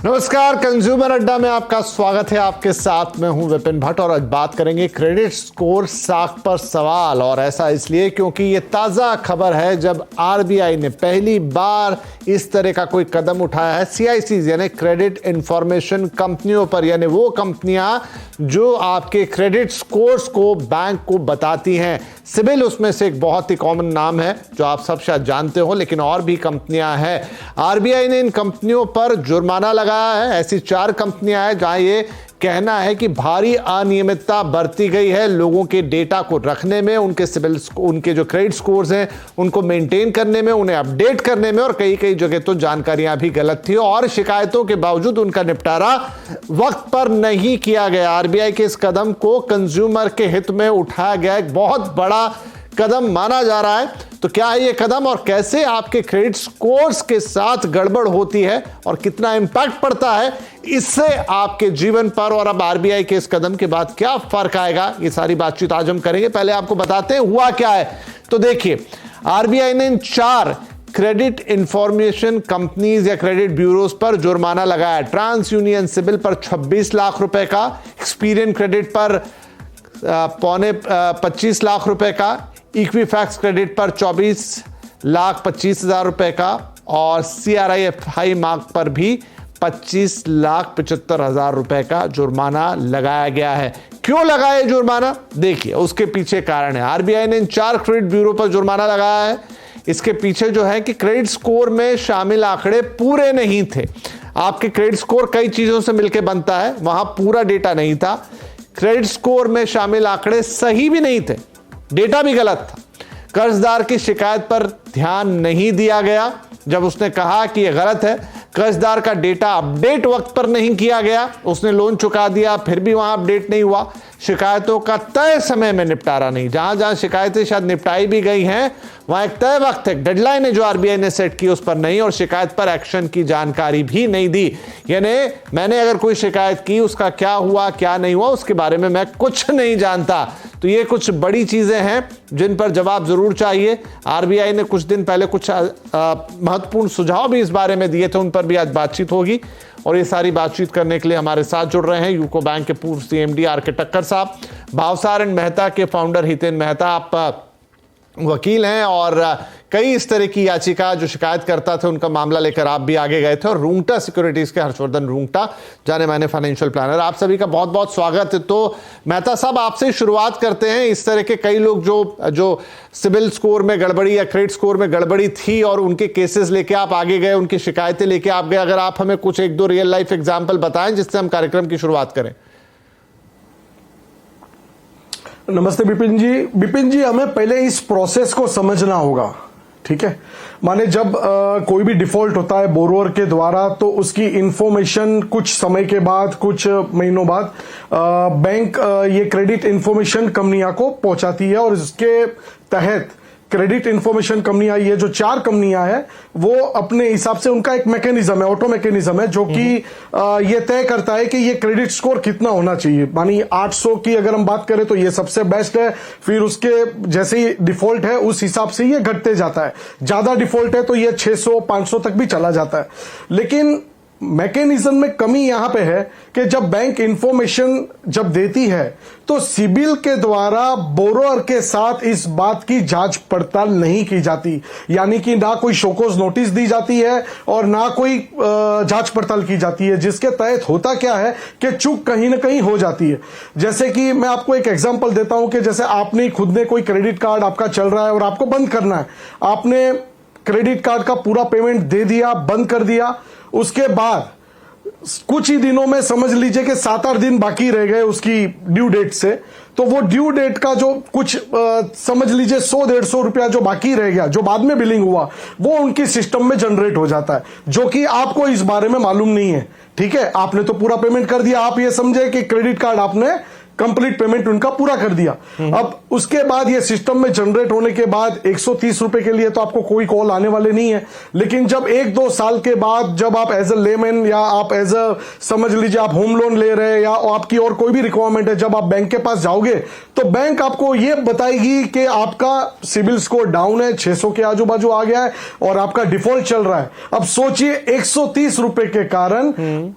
नमस्कार, कंज्यूमर अड्डा में आपका स्वागत है। आपके साथ मैं हूं विपिन भट्ट और आज बात करेंगे क्रेडिट स्कोर साख पर सवाल। और ऐसा इसलिए क्योंकि ये ताज़ा खबर है जब आरबीआई ने पहली बार इस तरह का कोई कदम उठाया है सीआईसी यानी क्रेडिट इंफॉर्मेशन कंपनियों पर, यानी वो कंपनियां जो आपके क्रेडिट स्कोर्स को बैंक को बताती हैं। सिबिल उसमें से एक बहुत ही कॉमन नाम है जो आप सब शायद जानते हो, लेकिन और भी कंपनियां हैं। आरबीआई ने इन कंपनियों पर जुर्माना लगाया है। ऐसी 4 कंपनियां हैं जहां ये कहना है कि भारी अनियमितता बरती गई है लोगों के डेटा को रखने में, उनके सिबिल, उनके जो क्रेडिट स्कोर्स हैं उनको मेंटेन करने में, उन्हें अपडेट करने में, और कई जगह तो जानकारियां भी गलत थी और शिकायतों के बावजूद उनका निपटारा वक्त पर नहीं किया गया। आरबीआई के इस कदम को कंज्यूमर के हित में उठाया गया एक बहुत बड़ा कदम माना जा रहा है। तो क्या है ये कदम और कैसे आपके क्रेडिट स्कोर्स के साथ गड़बड़ होती है और कितना इंपैक्ट पड़ता है इससे आपके जीवन पर, और अब आरबीआई के इस कदम के बाद क्या फर्क आएगा, ये सारी बातचीत आज हम करेंगे। पहले आपको बताते हैं हुआ क्या है। तो देखिए, आरबीआई ने इन 4 क्रेडिट इंफॉर्मेशन कंपनीज या क्रेडिट ब्यूरोज पर जुर्माना लगाया। ट्रांस यूनियन सिबिल पर 26 लाख रुपए का, एक्सपीरियन क्रेडिट पर 25 लाख रुपए का, इक्विफैक्स क्रेडिट पर 24,25,000 रुपए का और CRIF मार्क पर भी 25,75,000 रुपए का जुर्माना लगाया गया है। क्यों लगाया ये जुर्माना? देखिए, उसके पीछे कारण है। आरबीआई ने इन 4 क्रेडिट ब्यूरो पर जुर्माना लगाया है। इसके पीछे जो है कि क्रेडिट स्कोर में शामिल आंकड़े पूरे नहीं थे। आपके क्रेडिट स्कोर कई चीजों से मिलकर बनता है, वहां पूरा डेटा नहीं था। क्रेडिट स्कोर में शामिल आंकड़े सही भी नहीं थे, डेटा भी गलत था। कर्जदार की शिकायत पर ध्यान नहीं दिया गया जब उसने कहा कि यह गलत है। कर्जदार का डेटा अपडेट वक्त पर नहीं किया गया, उसने लोन चुका दिया फिर भी वहां अपडेट नहीं हुआ। शिकायतों का तय समय में निपटारा नहीं, जहां जहां शिकायतें शायद निपटाई भी गई हैं वहां एक तय वक्त, एक डेडलाइन है जो आरबीआई ने सेट की, उस पर नहीं, और शिकायत पर एक्शन की जानकारी भी नहीं दी। यानी मैंने अगर कोई शिकायत की, उसका क्या हुआ क्या नहीं हुआ उसके बारे में मैं कुछ नहीं जानता। तो ये कुछ बड़ी चीजें हैं जिन पर जवाब जरूर चाहिए। आरबीआई ने कुछ दिन पहले कुछ महत्वपूर्ण सुझाव भी इस बारे में दिए थे, उन पर भी आज बातचीत होगी। और ये सारी बातचीत करने के लिए हमारे साथ जुड़ रहे हैं यूको बैंक के पूर्व सीएमडी आर.के. टक्कर साहब, भावसार एंड मेहता के फाउंडर हितेन मेहता। आप वकील हैं और कई इस तरह की याचिका जो शिकायत करता थे उनका मामला लेकर आप भी आगे गए थे, और रूंगटा सिक्योरिटीज के हर्षवर्धन रूंगटा, जाने माने फाइनेंशियल प्लानर। आप सभी का बहुत बहुत स्वागत है। तो मेहता साहब, आपसे शुरुआत करते हैं। इस तरह के कई लोग जो सिबिल स्कोर में गड़बड़ी या क्रेडिट स्कोर में गड़बड़ी थी और उनके केसेस लेके आप आगे गए, उनकी शिकायतें लेके आप गए। अगर आप हमें कुछ 1-2 रियल लाइफ एग्जाम्पल बताएं जिससे हम कार्यक्रम की शुरुआत करें। नमस्ते बिपिन जी, हमें पहले इस प्रोसेस को समझना होगा, ठीक है। माने जब कोई भी डिफॉल्ट होता है बोरोअर के द्वारा, तो उसकी इंफॉर्मेशन कुछ समय के बाद, कुछ महीनों बाद बैंक ये क्रेडिट इंफॉर्मेशन कंपनियां को पहुंचाती है, और इसके तहत क्रेडिट इंफॉर्मेशन कंपनियां, ये जो 4 कंपनियां हैं, वो अपने हिसाब से, उनका एक मैकेनिज्म है, ऑटो मैकेनिज्म है, जो कि ये तय करता है कि ये क्रेडिट स्कोर कितना होना चाहिए। मानी 800 की अगर हम बात करें तो ये सबसे बेस्ट है, फिर उसके जैसे ही डिफॉल्ट है उस हिसाब से ये घटते जाता है। ज्यादा डिफॉल्ट है तो ये 600-500 तक भी चला जाता है। लेकिन मैकेनिज्म में कमी यहां पे है कि जब बैंक इंफॉर्मेशन जब देती है तो सिबिल के द्वारा बोरोअर के साथ इस बात की जांच पड़ताल नहीं की जाती, यानी कि ना कोई शोकॉज नोटिस दी जाती है और ना कोई जांच पड़ताल की जाती है, जिसके तहत होता क्या है कि चूक कहीं ना कहीं हो जाती है। जैसे कि मैं आपको एक एग्जांपल देता हूं कि जैसे आपने खुद ने कोई क्रेडिट कार्ड आपका चल रहा है और आपको बंद करना है, आपने क्रेडिट कार्ड का पूरा पेमेंट दे दिया, बंद कर दिया, उसके बाद कुछ ही दिनों में समझ लीजिए कि 7-8 दिन बाकी रह गए उसकी ड्यू डेट से, तो वो ड्यू डेट का जो कुछ समझ लीजिए 100-150 रुपया जो बाकी रह गया, जो बाद में बिलिंग हुआ, वो उनकी सिस्टम में जनरेट हो जाता है, जो कि आपको इस बारे में मालूम नहीं है। ठीक है, आपने तो पूरा पेमेंट कर दिया, आप ये समझे कि क्रेडिट कार्ड आपने कंप्लीट पेमेंट उनका पूरा कर दिया। अब उसके बाद ये सिस्टम में जनरेट होने के बाद 130 रुपए के लिए तो आपको कोई कॉल आने वाले नहीं है, लेकिन जब 1-2 साल के बाद जब आप एज अ लेमैन या आप एज अ समझ लीजिए आप होम लोन ले रहे हैं या आपकी और कोई भी रिक्वायरमेंट है, जब आप बैंक के पास जाओगे तो बैंक आपको ये बताएगी कि आपका सिबिल स्कोर डाउन है, 600 के आजू बाजू आ गया है और आपका डिफॉल्ट चल रहा है। अब सोचिए 130 रुपए के कारण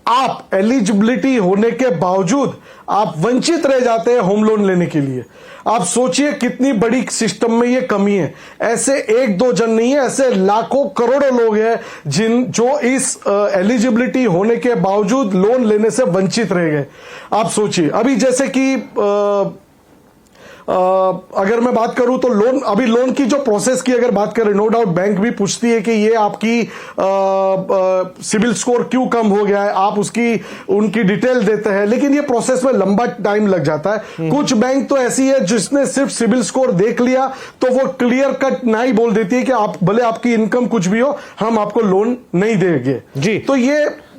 आप एलिजिबिलिटी होने के बावजूद आप वंचित रह जाते हैं होम लोन लेने के लिए। आप सोचिए कितनी बड़ी सिस्टम में ये कमी है। ऐसे 1-2 जन नहीं है, ऐसे लाखों करोड़ों लोग हैं जो इस एलिजिबिलिटी होने के बावजूद लोन लेने से वंचित रह गए। आप सोचिए अभी जैसे कि अगर मैं बात करूं तो लोन की जो प्रोसेस की अगर बात करें, नो डाउट बैंक भी पूछती है कि ये आपकी सिबिल स्कोर क्यों कम हो गया है, आप उनकी डिटेल देते हैं, लेकिन ये प्रोसेस में लंबा टाइम लग जाता है। कुछ बैंक तो ऐसी है जिसने सिर्फ सिबिल स्कोर देख लिया तो वो क्लियर कट ना ही बोल देती है कि आप भले आपकी इनकम कुछ भी हो, हम आपको लोन नहीं देंगे जी।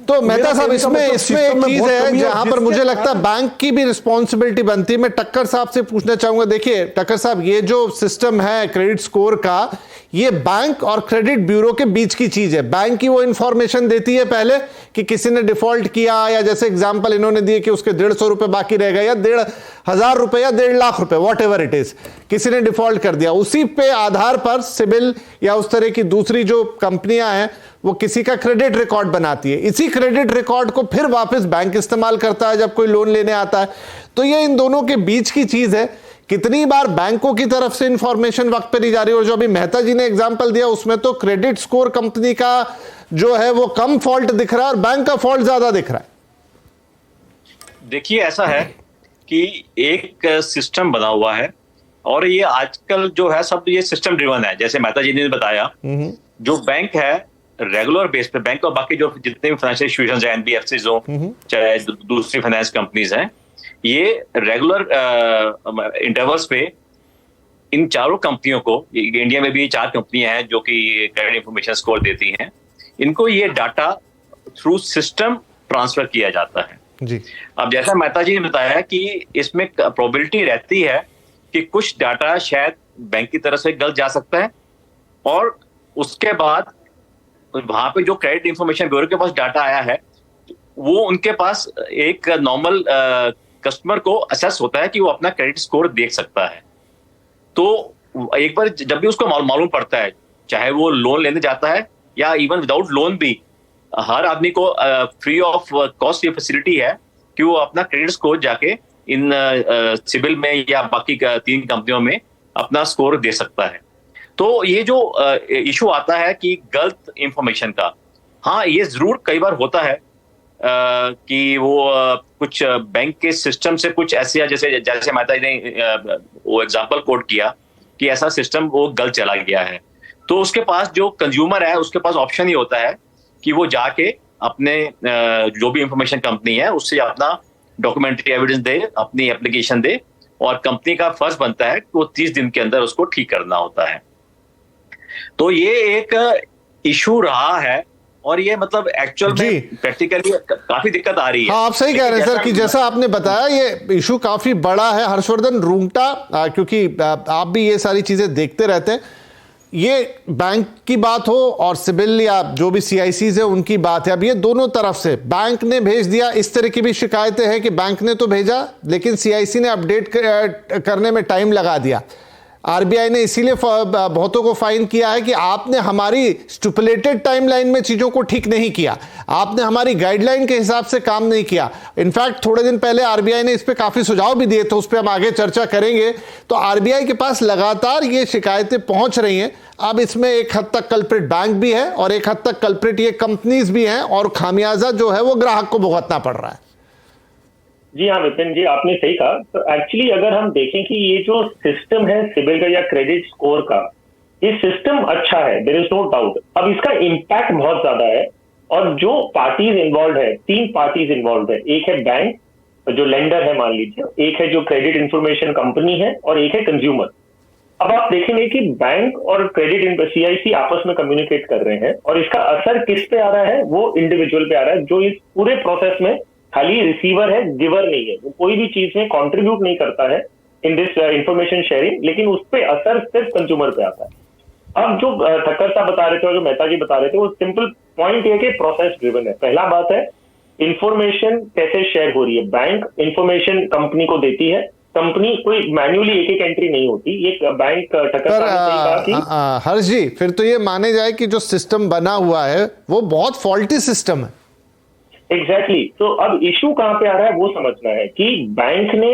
तो मेहता साहब इसमें एक चीज है जहां पर मुझे लगता है बैंक की भी रिस्पॉन्सिबिलिटी बनती है। मैं टक्कर साहब से पूछना चाहूंगा, देखिए टक्कर साहब, ये जो सिस्टम है क्रेडिट स्कोर का, ये बैंक और क्रेडिट ब्यूरो के बीच की चीज है। बैंक की वो इंफॉर्मेशन देती है पहले कि किसी ने डिफॉल्ट किया, या जैसे एग्जांपल इन्होंने दिए कि उसके 150 रुपए बाकी रह गए, या 1,500 रुपए या 1.5 लाख रुपए, वॉट एवर इट इज, किसी ने डिफॉल्ट कर दिया। उसी पे आधार पर सिबिल या उस तरह की दूसरी जो कंपनियां हैं वो किसी का क्रेडिट रिकॉर्ड बनाती है। इसी क्रेडिट रिकॉर्ड को फिर वापस बैंक इस्तेमाल करता है जब कोई लोन लेने आता है। तो ये इन दोनों के बीच की चीज है। कितनी बार बैंकों की तरफ से इंफॉर्मेशन वक्त पर नहीं जा रही, और जो अभी मेहता जी ने एग्जांपल दिया उसमें तो क्रेडिट स्कोर कंपनी का जो है वो कम फॉल्ट दिख रहा है और बैंक का फॉल्ट ज्यादा दिख रहा है। देखिए ऐसा है कि एक सिस्टम बना हुआ है और ये आजकल जो है सब ये सिस्टम ड्रिवन है। जैसे मेहता जी ने बताया, जो बैंक है रेगुलर बेस पे, बैंक और बाकी जो जितने भी फाइनेंशियल इंस्टीट्यूशंस हैं, एनबीएफसी हो चाहे दूसरी फाइनेंस कंपनीज हैं, ये रेगुलर इंटरवल्स पे इन चारों कंपनियों को, इंडिया में भी 4 कंपनियां हैं जो कि क्रेडिट इंफॉर्मेशन स्कोर देती हैं, इनको ये डाटा थ्रू सिस्टम ट्रांसफर किया जाता है जी। अब जैसा मेहता जी ने बताया कि इसमें प्रोबेबिलिटी रहती है कि कुछ डाटा शायद बैंक की तरफ से गलत जा सकता है, और उसके बाद वहां पे जो क्रेडिट इंफॉर्मेशन ब्यूरो के पास डाटा आया है वो उनके पास एक नॉर्मल कस्टमर को असेस होता है कि वो अपना क्रेडिट स्कोर देख सकता है। तो एक बार जब भी उसको मालूम पड़ता है, चाहे वो लोन लेने जाता है या इवन विदाउट लोन भी, हर आदमी को फ्री ऑफ कॉस्ट ये फैसिलिटी है कि वो अपना क्रेडिट स्कोर जाके इन सिबिल में या बाकी 3 कंपनियों में अपना स्कोर दे सकता है। तो ये जो इशू आता है कि गलत इंफॉर्मेशन का, हाँ ये जरूर कई बार होता है कि वो कुछ बैंक के सिस्टम से कुछ ऐसे, जैसे मेहता जी ने वो एग्जांपल कोट किया कि ऐसा सिस्टम वो गलत चला गया है, तो उसके पास जो कंज्यूमर है उसके पास ऑप्शन ही होता है कि वो जाके अपने जो भी इंफॉर्मेशन कंपनी है उससे अपना डॉक्यूमेंट्री एविडेंस दे, अपनी एप्लीकेशन दे, और कंपनी का फर्ज बनता है कि वो 30 दिन के अंदर उसको ठीक करना होता है। तो ये एक इशू रहा है और ये मतलब एक्चुअल में प्रैक्टिकली काफी दिक्कत आ रही है। हाँ, आप सही कह रहे हैं सर कि जैसा आपने बताया ये इशू काफी बड़ा है। हर्षवर्धन रूंगटा, क्योंकि आप भी ये सारी चीजें देखते रहते हैं, ये बैंक की बात हो और सिबिल या जो भी सीआईसीज है उनकी बात है, अब ये दोनों तरफ से बैंक ने भेज दिया, इस तरह की भी शिकायतें हैं कि बैंक ने तो भेजा लेकिन सीआईसी ने अपडेट करने में टाइम लगा दिया। आरबीआई ने इसीलिए बहुतों को फाइन किया है कि आपने हमारी स्टिपुलेटेड टाइमलाइन में चीजों को ठीक नहीं किया, आपने हमारी गाइडलाइन के हिसाब से काम नहीं किया। इनफैक्ट थोड़े दिन पहले आरबीआई ने इस पे काफी सुझाव भी दिए थे, उस पर हम आगे चर्चा करेंगे। तो आरबीआई के पास लगातार ये शिकायतें पहुंच रही हैं। अब इसमें एक हद तक कल्प्रिट बैंक भी है और एक हद तक कल्प्रिट ये कंपनीज भी हैं, और खामियाजा जो है वो ग्राहक को भुगतना पड़ रहा है। जी हाँ विपिन जी, आपने सही कहा। तो एक्चुअली अगर हम देखें कि ये जो सिस्टम है सिबिल का या क्रेडिट स्कोर का, ये सिस्टम अच्छा है, देयर इज नो डाउट। अब इसका इम्पैक्ट बहुत ज्यादा है, और जो पार्टीज इन्वॉल्व है, 3 पार्टीज इन्वॉल्व है। एक है बैंक जो लेंडर है मान लीजिए, एक है जो क्रेडिट इंफॉर्मेशन कंपनी है, और एक है कंज्यूमर। अब आप देखेंगे कि बैंक और क्रेडिट सीआईसी आपस में कम्युनिकेट कर रहे हैं, और इसका असर किस पे आ रहा है, वो इंडिविजुअल पे आ रहा है जो इस पूरे प्रोसेस में खाली रिसीवर है, गिवर नहीं है। वो कोई भी चीज में कंट्रीब्यूट नहीं करता है इन दिस इंफॉर्मेशन शेयरिंग, लेकिन उस पर असर सिर्फ कंज्यूमर पे आता है। अब जो ठक्कर साहब बता रहे थे और जो मेहता जी बता रहे थे, वो सिंपल पॉइंट ये कि प्रोसेस ड्रिवन है। पहला बात है इंफॉर्मेशन कैसे शेयर हो रही है। बैंक इंफॉर्मेशन कंपनी को देती है, कंपनी कोई मैन्युअली एक एक एंट्री नहीं होती। ये बैंक ठक्कर साहब ने कहा कि हर्ष जी, फिर तो ये माने जाए कि जो सिस्टम बना हुआ है वो बहुत फॉल्टी सिस्टम है। एग्जैक्टली तो अब इशू कहां पे आ रहा है वो समझना है कि बैंक ने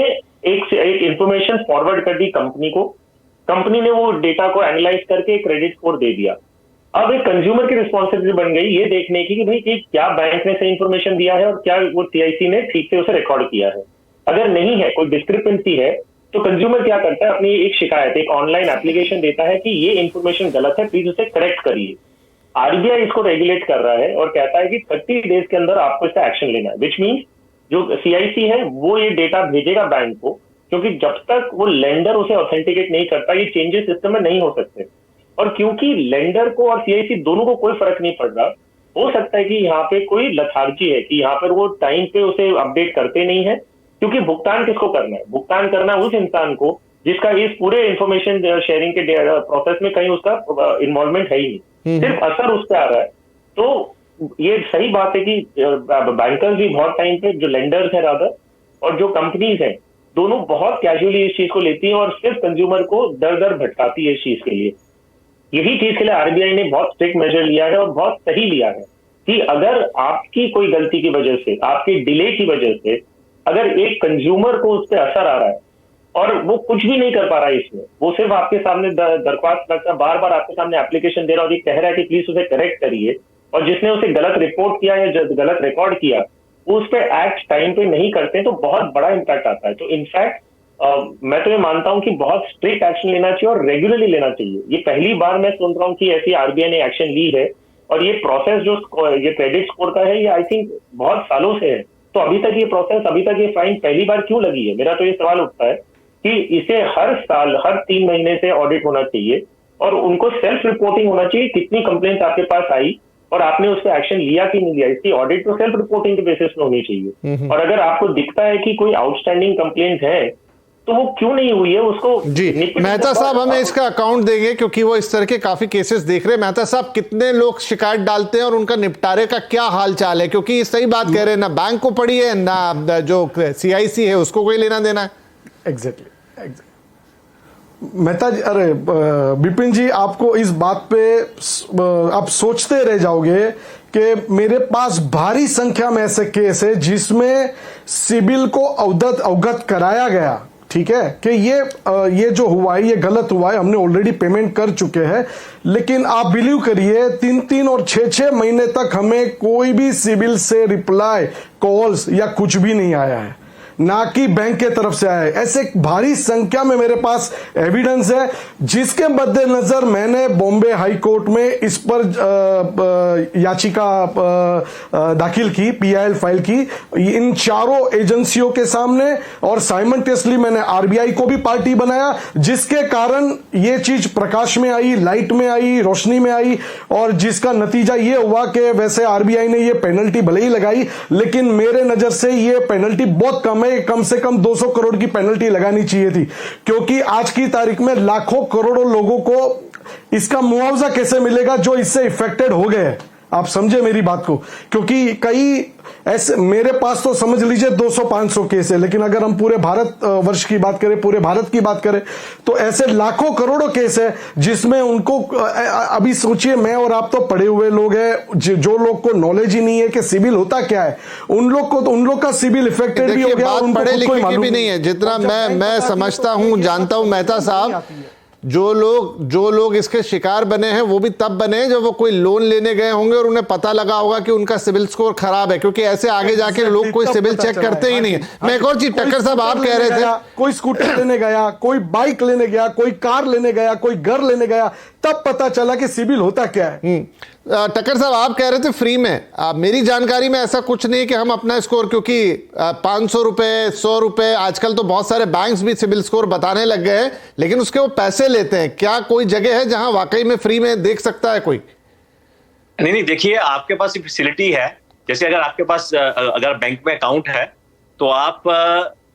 एक इंफॉर्मेशन फॉरवर्ड कर दी कंपनी को, कंपनी ने वो डेटा को एनालाइज करके क्रेडिट स्कोर दे दिया। अब एक कंज्यूमर की रिस्पॉन्सिबिलिटी बन गई ये देखने की कि भाई कि क्या बैंक ने सही इंफॉर्मेशन दिया है और क्या वो सीआईसी ने ठीक से उसे रिकॉर्ड किया है। अगर नहीं है, कोई डिस्क्रिपेंसी है, तो कंज्यूमर क्या करता है, अपनी एक शिकायत, एक ऑनलाइन एप्लीकेशन देता है कि ये इंफॉर्मेशन गलत है, प्लीज उसे करेक्ट करिए। आरबीआई इसको रेगुलेट कर रहा है और कहता है कि 30 डेज के अंदर आपको इसका एक्शन लेना है, विच मीन्स जो सीआईसी है वो ये डेटा भेजेगा बैंक को, क्योंकि जब तक वो लेंडर उसे ऑथेंटिकेट नहीं करता ये चेंजेस सिस्टम में नहीं हो सकते। और क्योंकि लेंडर को और सीआईसी दोनों को कोई फर्क नहीं पड़ रहा, हो सकता है कि यहाँ पे कोई लथार्जी है कि यहाँ पर वो टाइम पे उसे अपडेट करते नहीं है, क्योंकि भुगतान किसको करना है, भुगतान करना उस इंसान को जिसका इस पूरे इंफॉर्मेशन शेयरिंग के प्रोसेस में कहीं उसका इन्वॉल्वमेंट है ही नहीं, सिर्फ असर उस पर आ रहा है। तो ये सही बात है कि बैंकर्स भी बहुत टाइम पे, जो लेंडर्स है रादर और जो कंपनीज हैं, दोनों बहुत कैजुअली इस चीज को लेती हैं और सिर्फ कंज्यूमर को दर दर भटकाती है इस चीज के लिए। यही चीज के लिए आरबीआई ने बहुत स्ट्रिक्ट मेजर लिया है और बहुत सही लिया है कि अगर आपकी कोई गलती की वजह से, आपके डिले की वजह से अगर एक कंज्यूमर को उस पर असर आ रहा है और वो कुछ भी नहीं कर पा रहा है इसमें, वो सिर्फ आपके सामने दरख्वास्त करता है, बार बार आपके सामने एप्लीकेशन दे रहा है और ये कह रहा है कि प्लीज उसे करेक्ट करिए, और जिसने उसे गलत रिपोर्ट किया या गलत रिकॉर्ड किया वो उस पर एक्ट टाइम पे नहीं करते, तो बहुत बड़ा इंपैक्ट आता है। तो इनफैक्ट मैं तो ये मानता हूं कि बहुत स्ट्रिक्ट एक्शन लेना चाहिए और रेगुलरली लेना चाहिए। ये पहली बार मैं सुन रहा हूं कि ऐसी आरबीआई ने एक्शन ली है, और ये प्रोसेस जो ये क्रेडिट स्कोर का है ये आई थिंक बहुत सालों से है। तो अभी तक ये प्रोसेस, अभी तक ये फाइन पहली बार क्यों लगी है? मेरा तो ये सवाल उठता है कि इसे हर साल, हर 3 महीने से ऑडिट होना चाहिए और उनको सेल्फ रिपोर्टिंग होना चाहिए, कितनी कंप्लेंट आपके पास आई और आपने उस पर एक्शन लिया कि नहीं लिया। इसकी ऑडिट तो सेल्फ रिपोर्टिंग के बेसिस पे होनी चाहिए। और अगर आपको दिखता है कि कोई आउटस्टैंडिंग कंप्लेंट है तो वो क्यों नहीं हुई है उसको। जी मेहता साहब हमें इसका अकाउंट देंगे, क्योंकि वो इस तरह के काफी केसेस देख रहे हैं। मेहता साहब, कितने लोग शिकायत डालते हैं और उनका निपटारे का क्या हाल चाल है? क्योंकि सही बात कह रहे हैं, ना बैंक को पड़ी है ना जो सीआईसी है उसको कोई लेना देना है। एग्जैक्टली मेहता जी, अरे बिपिन जी, आपको इस बात पे आप सोचते रह जाओगे कि मेरे पास भारी संख्या में ऐसे केस है जिसमें सिबिल को अवगत कराया गया, ठीक है, कि ये जो हुआ है ये गलत हुआ है, हमने ऑलरेडी पेमेंट कर चुके हैं, लेकिन आप बिलीव करिए 3-3 और 6-6 महीने तक हमें कोई भी सिबिल से रिप्लाई, कॉल्स या कुछ भी नहीं आया है, ना कि बैंक के तरफ से आया है। ऐसे भारी संख्या में मेरे पास एविडेंस है, जिसके मद्देनजर मैंने बॉम्बे हाई कोर्ट में इस पर याचिका दाखिल की, पीआईएल फाइल की इन चारों एजेंसियों के सामने, और साइमल्टेनियसली मैंने आरबीआई को भी पार्टी बनाया, जिसके कारण ये चीज प्रकाश में आई, लाइट में आई, रोशनी में आई, और जिसका नतीजा ये हुआ कि वैसे आरबीआई ने ये पेनल्टी भले ही लगाई, लेकिन मेरे नजर से ये पेनल्टी बहुत कम है। कम से कम 200 करोड़ की पेनल्टी लगानी चाहिए थी, क्योंकि आज की तारीख में लाखों करोड़ों लोगों को इसका मुआवजा कैसे मिलेगा जो इससे इफेक्टेड हो गए। आप समझे मेरी बात को, क्योंकि कई ऐसे, मेरे पास तो समझ लीजिए 200-500 केस है, लेकिन अगर हम पूरे भारत वर्ष की बात करें, पूरे भारत की बात करें, तो ऐसे लाखों करोड़ों केस है जिसमें उनको, अभी सोचिए मैं और आप तो पढ़े हुए लोग हैं, जो लोग को नॉलेज ही नहीं है कि सिबिल होता क्या है, उन लोग का सिबिल इफेक्टेड भी हो गया, पढ़े लिखे की भी नहीं है। जितना मैं समझता हूं, जानता हूं मेहता साहब, जो लोग इसके शिकार बने हैं वो भी तब बने जब वो कोई लोन लेने गए होंगे और उन्हें पता लगा होगा कि उनका सिबिल स्कोर खराब है, क्योंकि ऐसे आगे जाके लोग कोई सिबिल चेक करते ही नहीं है। मैं एक और चीज, टक्कर साहब आप कह रहे थे, कोई स्कूटर लेने गया, कोई बाइक लेने गया, कोई कार लेने गया, कोई घर लेने गया, तब पता चला कि सिबिल होता क्या है। टक्कर साहब आप कह रहे थे फ्री में, मेरी जानकारी में ऐसा कुछ नहीं कि हम अपना स्कोर, क्योंकि 500 रुपए 100 रुपए, आजकल तो बहुत सारे बैंक्स भी सिबिल स्कोर बताने लग गए हैं, लेकिन उसके वो पैसे लेते हैं। क्या कोई जगह है जहां वाकई में फ्री में देख सकता है कोई? नहीं, देखिए आपके पास फैसिलिटी है, जैसे अगर आपके पास अगर बैंक में अकाउंट है तो आप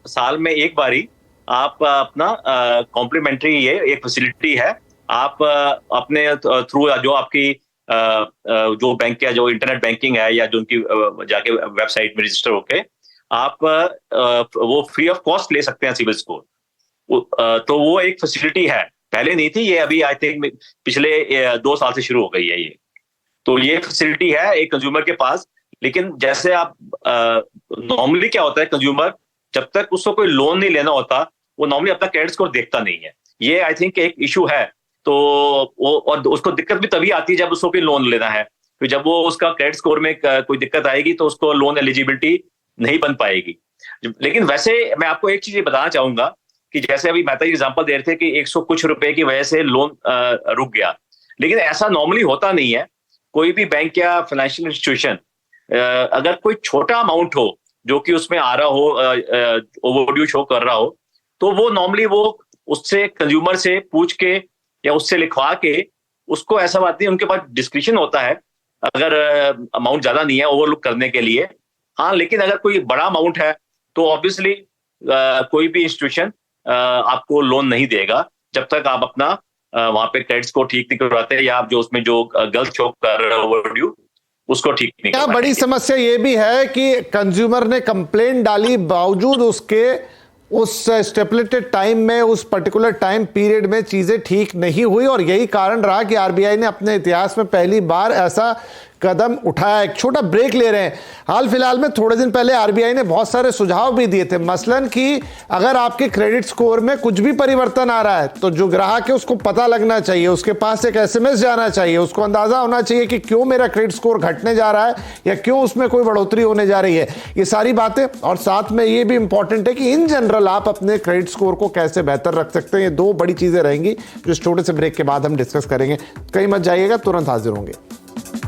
साल में एक बारी आप अपना कॉम्प्लीमेंट्री ये एक फैसिलिटी है, आप अपने थ्रू जो आपकी जो बैंक का जो इंटरनेट बैंकिंग है या जो उनकी जाके वेबसाइट में रजिस्टर होके आप वो फ्री ऑफ कॉस्ट ले सकते हैं सिविल स्कोर। तो वो एक फैसिलिटी है, पहले नहीं थी, ये अभी आई थिंक पिछले 2 साल से शुरू हो गई है ये। तो ये फैसिलिटी है एक कंज्यूमर के पास। लेकिन जैसे आप नॉर्मली क्या होता है, कंज्यूमर जब तक उसको कोई लोन नहीं लेना होता वो नॉर्मली अपना क्रेडिट स्कोर देखता नहीं है। ये आई थिंक एक इशू है। तो वो और उसको दिक्कत भी तभी आती है जब उसको कोई लोन लेना है, तो जब वो उसका क्रेडिट स्कोर में कोई दिक्कत आएगी तो उसको लोन एलिजिबिलिटी नहीं बन पाएगी। लेकिन वैसे मैं आपको एक चीज बताना चाहूंगा कि जैसे अभी मेहता जी एग्जांपल दे रहे थे कि 100 कुछ रुपए की वजह से लोन रुक गया, लेकिन ऐसा नॉर्मली होता नहीं है। कोई भी बैंक या फाइनेंशियल इंस्टीट्यूशन अगर कोई छोटा अमाउंट हो जो कि उसमें आ रहा हो, ओवरड्यू शो कर रहा हो, तो वो नॉर्मली वो उससे कंज्यूमर से पूछ के या उससे लिखवा के उसको, ऐसा बात नहीं, उनके पास डिस्क्रिप्शन होता है अगर अमाउंट ज्यादा नहीं है ओवरलुक करने के लिए। हाँ, लेकिन अगर कोई बड़ा अमाउंट है तो ऑब्वियसली कोई भी इंस्टीट्यूशन आपको लोन नहीं देगा जब तक आप अपना वहां पे क्रेडिट स्कोर ठीक नहीं करवाते या आप जो उसमें जो गलत शो कर रहे हो ओवरड्यू उसको ठीक नहीं क्या करवाते। बड़ी समस्या ये भी है कि कंज्यूमर ने कंप्लेंट डाली, बावजूद उसके उस स्टेपुलेटेड टाइम में, उस पर्टिकुलर टाइम पीरियड में चीजें ठीक नहीं हुई, और यही कारण रहा कि आरबीआई ने अपने इतिहास में पहली बार ऐसा कदम उठाया। एक छोटा ब्रेक ले रहे हैं। हाल फिलहाल में थोड़े दिन पहले आरबीआई ने बहुत सारे सुझाव भी दिए थे, मसलन कि अगर आपके क्रेडिट स्कोर में कुछ भी परिवर्तन आ रहा है तो जो ग्राहक है उसको पता लगना चाहिए, उसके पास एक एसएमएस जाना चाहिए, उसको अंदाजा होना चाहिए कि क्यों मेरा क्रेडिट स्कोर घटने जा रहा है या क्यों उसमें कोई बढ़ोतरी होने जा रही है। ये सारी बातें, और साथ में ये भी इंपॉर्टेंट है कि इन जनरल आप अपने क्रेडिट स्कोर को कैसे बेहतर रख सकते हैं। ये 2 बड़ी चीजें रहेंगी जो इस छोटे से ब्रेक के बाद हम डिस्कस करेंगे। कहीं मत जाइएगा, तुरंत हाजिर होंगे।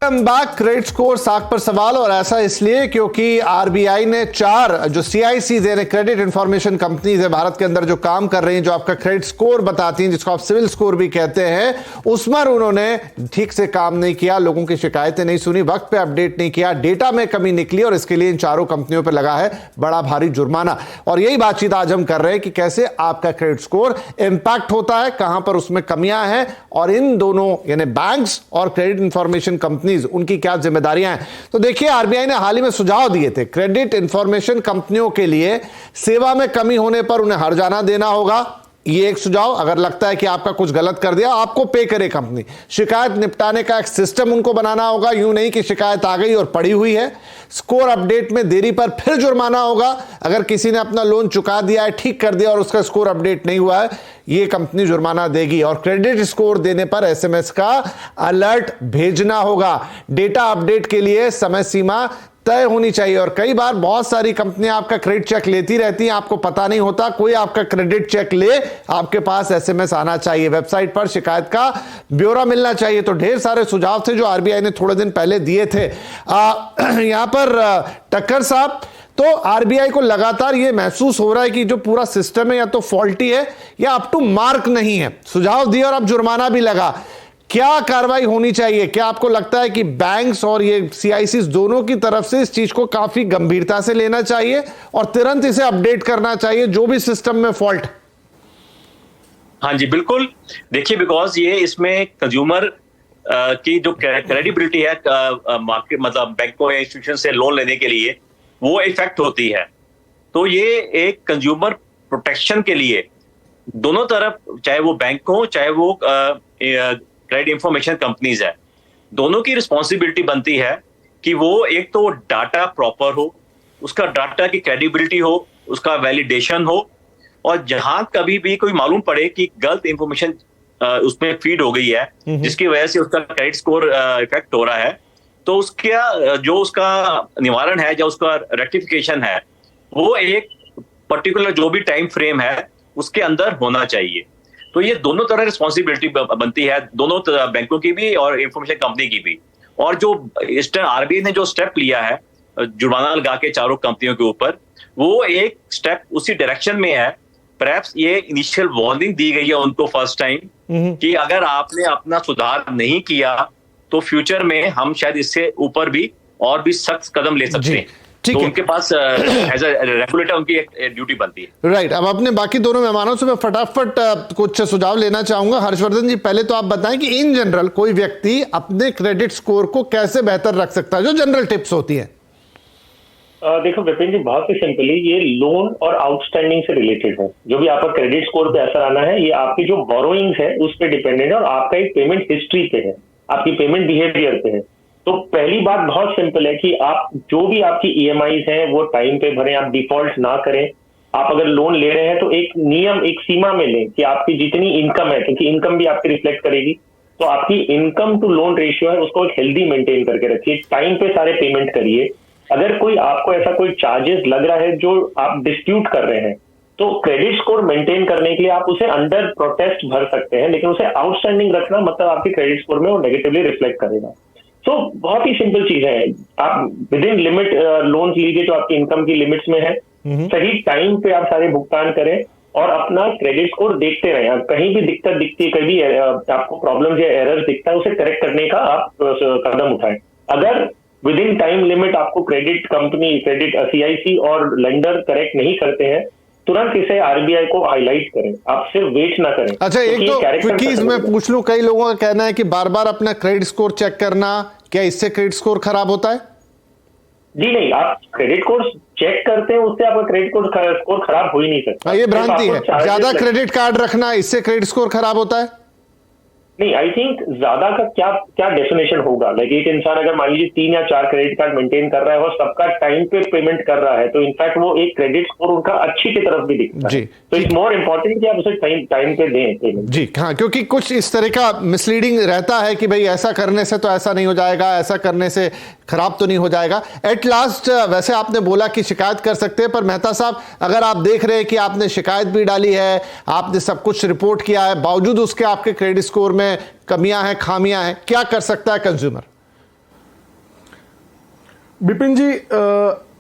क्रेडिट स्कोर साख पर सवाल, और ऐसा इसलिए क्योंकि आरबीआई ने 4 जो सीआईसीज यानी क्रेडिट इंफॉर्मेशन कंपनीज है भारत के अंदर जो काम कर रही हैं, जो आपका क्रेडिट स्कोर बताती हैं, जिसको आप सिविल स्कोर भी कहते हैं, उस पर उन्होंने ठीक से काम नहीं किया, लोगों की शिकायतें नहीं सुनी, वक्त पे अपडेट नहीं किया, डेटा में कमी निकली, और इसके लिए इन 4 कंपनियों पर लगा है बड़ा भारी जुर्माना। और यही बातचीत आज हम कर रहे हैं कि कैसे आपका क्रेडिट स्कोर इंपैक्ट होता है, कहां पर उसमें कमियां हैं, और इन दोनों यानी बैंक्स और क्रेडिट इंफॉर्मेशन कंपनीज उनकी क्या जिम्मेदारियां हैं। तो देखिए, आरबीआई ने हाल ही में सुझाव दिए थे क्रेडिट इंफॉर्मेशन कंपनियों के लिए सेवा में कमी होने पर उन्हें हर्जाना देना होगा। ये एक सुझाव, अगर लगता है कि आपका कुछ गलत कर दिया आपको पे करे कंपनी। शिकायत निपटाने का एक सिस्टम उनको बनाना होगा, यूं नहीं कि शिकायत आ गई और पड़ी हुई है। स्कोर अपडेट में देरी पर फिर जुर्माना होगा, अगर किसी ने अपना लोन चुका दिया है, ठीक कर दिया और उसका स्कोर अपडेट नहीं हुआ है, ये कंपनी जुर्माना देगी। और क्रेडिट स्कोर देने पर एसएमएस का अलर्ट भेजना होगा। डेटा अपडेट के लिए समय सीमा तय होनी चाहिए, और कई बार बहुत सारी कंपनियां आपका क्रेडिट चेक लेती रहती हैं, आपको पता नहीं होता, कोई आपका क्रेडिट चेक ले, आपके पास एसएमएस आना चाहिए, वेबसाइट पर शिकायत का ब्यौरा मिलना चाहिए। तो ढेर सारे सुझाव थे जो आरबीआई ने थोड़े दिन पहले दिए थे। यहां पर टक्कर साहब, तो आरबीआई को लगातार यह महसूस हो रहा है कि जो पूरा सिस्टम है या तो फॉल्टी है या अप टू मार्क नहीं है। सुझाव दिए और अब जुर्माना भी लगा, क्या कार्रवाई होनी चाहिए? क्या आपको लगता है कि बैंक्स और ये सीआईसीज दोनों की तरफ से इस चीज को काफी गंभीरता से लेना चाहिए और तुरंत इसे अपडेट करना चाहिए जो भी सिस्टम में फॉल्ट? हाँ जी, बिल्कुल। देखिए, बिकॉज ये इसमें कंज्यूमर की जो क्रेडिबिलिटी है मार्केट, मतलब बैंकों या इंस्टीट्यूशन से लोन लेने के लिए, वो इफेक्ट होती है। तो ये एक कंज्यूमर प्रोटेक्शन के लिए दोनों तरफ, चाहे वो बैंक हो चाहे वो क्रेडिट इंफॉर्मेशन कंपनीज है, दोनों की रिस्पॉन्सिबिलिटी बनती है कि वो एक तो डाटा प्रॉपर हो, उसका डाटा की क्रेडिबिलिटी हो, उसका वैलिडेशन हो, और जहां कभी भी कोई मालूम पड़े कि गलत इंफॉर्मेशन उसमें फीड हो गई है जिसकी वजह से उसका क्रेडिट स्कोर इफेक्ट हो रहा है, तो उसका जो उसका निवारण है, जो उसका रेक्टिफिकेशन है, वो एक पर्टिकुलर जो भी टाइम फ्रेम है उसके अंदर होना चाहिए। तो ये दोनों तरह रिस्पॉन्सिबिलिटी बनती है, दोनों बैंकों की भी और इंफॉर्मेशन कंपनी की भी। और जो आरबीआई ने जो स्टेप लिया है जुर्माना लगा के 4 कंपनियों के ऊपर, वो एक स्टेप उसी डायरेक्शन में है। परहैप्स ये इनिशियल वार्निंग दी गई है उनको फर्स्ट टाइम कि अगर आपने अपना सुधार नहीं किया तो फ्यूचर में हम शायद इससे ऊपर भी और भी सख्त कदम ले सकते हैं। ठीक तो है। उनके पास एज अ रेगुलेटर उनकी एक ड्यूटी बनती है। राइट। अब अपने बाकी दोनों मेहमानों से मैं फटाफट कुछ सुझाव लेना चाहूंगा। हर्षवर्धन जी, पहले तो आप बताएं कि इन जनरल कोई व्यक्ति अपने क्रेडिट स्कोर को कैसे बेहतर रख सकता है, जो जनरल टिप्स होती हैं। देखो विपिन जी, बहुत ही सिंपली ये लोन और आउटस्टैंडिंग से रिलेटेड है। जो भी आपका क्रेडिट स्कोर पे असर आना है, ये आपकी जो बोरोइंग्स है उस पर डिपेंडेंट है और आपका एक पेमेंट हिस्ट्री पे है, आपकी पेमेंट बिहेवियर पे है। तो पहली बात बहुत सिंपल है कि आप जो भी आपकी ईएमआईज हैं वो टाइम पे भरें, आप डिफॉल्ट ना करें। आप अगर लोन ले रहे हैं तो एक नियम, एक सीमा में लें कि आपकी जितनी इनकम है, क्योंकि इनकम भी आपकी रिफ्लेक्ट करेगी, तो आपकी इनकम टू लोन रेशियो है उसको एक हेल्दी मेंटेन करके रखिए। टाइम पे सारे पेमेंट करिए। अगर कोई आपको ऐसा कोई चार्जेस लग रहा है जो आप डिस्प्यूट कर रहे हैं, तो क्रेडिट स्कोर मेंटेन करने के लिए आप उसे अंडर प्रोटेस्ट भर सकते हैं, लेकिन उसे आउटस्टैंडिंग रखना मतलब आपके क्रेडिट स्कोर में वो नेगेटिवली रिफ्लेक्ट करेगा। तो बहुत ही सिंपल चीज है, आप विद इन लिमिट लोन लीजिए जो आपकी इनकम की लिमिट्स में है। सही टाइम पे आप सारे भुगतान करें और अपना क्रेडिट स्कोर देखते रहें। आप कहीं भी दिक्कत दिखती है, कभी आपको प्रॉब्लम या एरर दिखता है, उसे करेक्ट करने का आप कदम उठाएं। अगर विद इन टाइम लिमिट आपको क्रेडिट कंपनी, क्रेडिट सीआईसी और लेंडर करेक्ट नहीं करते हैं, तुरंत इसे आरबीआई को हाईलाइट करें, आप सिर्फ वेट ना करें। अच्छा, एक तो क्विकीज में पूछ लूं, कई लोगों का कहना है कि बार बार अपना क्रेडिट स्कोर चेक करना, क्या इससे क्रेडिट स्कोर खराब होता है? जी नहीं, आप क्रेडिट स्कोर चेक करते हैं उससे आपका क्रेडिट स्कोर खराब हो ही नहीं सकता। ये भ्रांति है। ज्यादा क्रेडिट कार्ड रखना, इससे क्रेडिट स्कोर खराब होता है? नहीं, आई थिंक ज्यादा का क्या डेफिनेशन होगा। लाइक एक इंसान अगर मान लीजिए 3 या 4 क्रेडिट कार्ड मेंटेन कर रहा है और सबका टाइम पे पेमेंट कर रहा है, तो इनफैक्ट वो एक क्रेडिट स्कोर उनका अच्छी की तरफ भी दिखता है। तो इट्स मोर इम्पोर्टेंट कि आप उसे टाइम पे दें पेमेंट। जी हाँ, क्योंकि कुछ इस तरह का मिसलीडिंग रहता है कि भाई ऐसा करने से तो ऐसा नहीं हो जाएगा, ऐसा करने से खराब तो नहीं हो जाएगा। एट लास्ट, वैसे आपने बोला कि शिकायत कर सकते हैं, पर मेहता साहब, अगर आप देख रहे हैं कि आपने शिकायत भी डाली है, आपने सब कुछ रिपोर्ट किया है, बावजूद उसके आपके क्रेडिट स्कोर में कमियां हैं, खामियां हैं, क्या कर सकता है कंज्यूमर? बिपिन जी,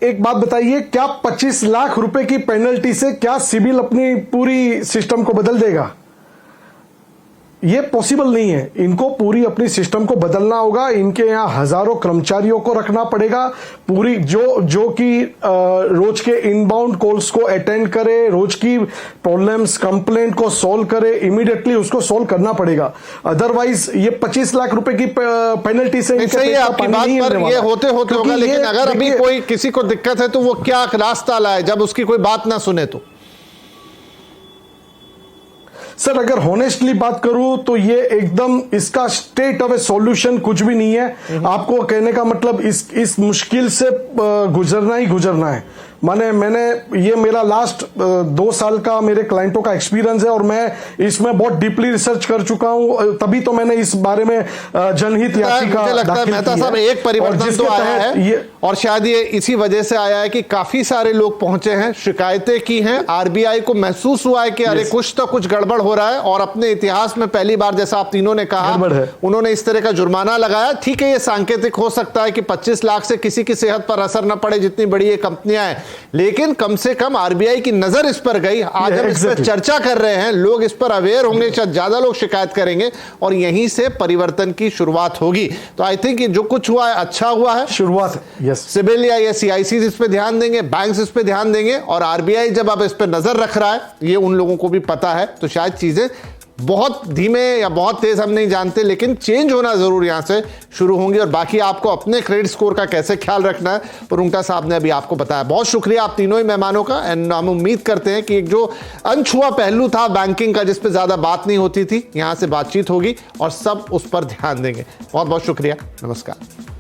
एक बात बताइए, क्या 25 लाख रुपए की पेनल्टी से क्या सिबिल अपनी पूरी सिस्टम को बदल देगा? ये पॉसिबल नहीं है। इनको पूरी अपनी सिस्टम को बदलना होगा। इनके यहाँ हजारों कर्मचारियों को रखना पड़ेगा, पूरी जो कि रोज के इनबाउंड कॉल्स को अटेंड करे, रोज की प्रॉब्लम्स, कंप्लेंट को सॉल्व करे, इमीडिएटली उसको सॉल्व करना पड़ेगा। अदरवाइज ये 25 लाख रुपए की पेनल्टी से सही है आपकी बात, पर ये होते होगा। लेकिन अगर अभी कोई किसी को दिक्कत है तो वो क्या रास्ता लाए जब उसकी कोई बात ना सुने? तो सर, अगर हॉनेस्टली बात करूं तो ये एकदम इसका स्टेट ऑफ ए सॉल्यूशन कुछ भी नहीं है। आपको कहने का मतलब इस मुश्किल से गुजरना ही गुजरना है। मैंने ये मेरा लास्ट 2 साल का मेरे क्लाइंटों का एक्सपीरियंस है और मैं इसमें बहुत डीपली रिसर्च कर चुका हूं, तभी तो मैंने इस बारे में जनहित याचिका दाखिल की है। मेहता साहब, एक परिवर्तन तो आया है और शायद ये इसी वजह से आया है कि काफी सारे लोग पहुंचे हैं, शिकायतें की हैं, आरबीआई को महसूस हुआ है कि अरे कुछ तो कुछ गड़बड़ हो रहा है, और अपने इतिहास में पहली बार, जैसा आप तीनों ने कहा, उन्होंने इस तरह का जुर्माना लगाया। ठीक है, ये सांकेतिक हो सकता है कि 25 लाख से किसी की सेहत पर असर न पड़े, जितनी बड़ी ये कंपनियां हैं, लेकिन कम से कम आरबीआई की नजर इस पर गई। आज हम इस पर चर्चा कर रहे हैं, लोग इस पर अवेयर होंगे, शायद ज्यादा लोग शिकायत करेंगे और यहीं से परिवर्तन की शुरुआत होगी। तो आई थिंक जो कुछ हुआ है अच्छा हुआ है, शुरुआत। यस, सिबिल या सीआईसी इस पे ध्यान देंगे, बैंक्स इस पे ध्यान देंगे, और आरबीआई जब अब इस पे नजर रख रहा है, ये उन लोगों को भी पता है, तो शायद चीजें बहुत धीमे या बहुत तेज हम नहीं जानते, लेकिन चेंज होना जरूर यहां से शुरू होंगी। और बाकी आपको अपने क्रेडिट स्कोर का कैसे ख्याल रखना है, रुंगटा साहब ने अभी आपको बताया। बहुत शुक्रिया आप तीनों ही मेहमानों का। एंड हम उम्मीद करते हैं कि एक जो अनछुआ पहलू था बैंकिंग का, जिस पे ज्यादा बात नहीं होती थी, यहां से बातचीत होगी और सब उस पर ध्यान देंगे। बहुत बहुत शुक्रिया, नमस्कार।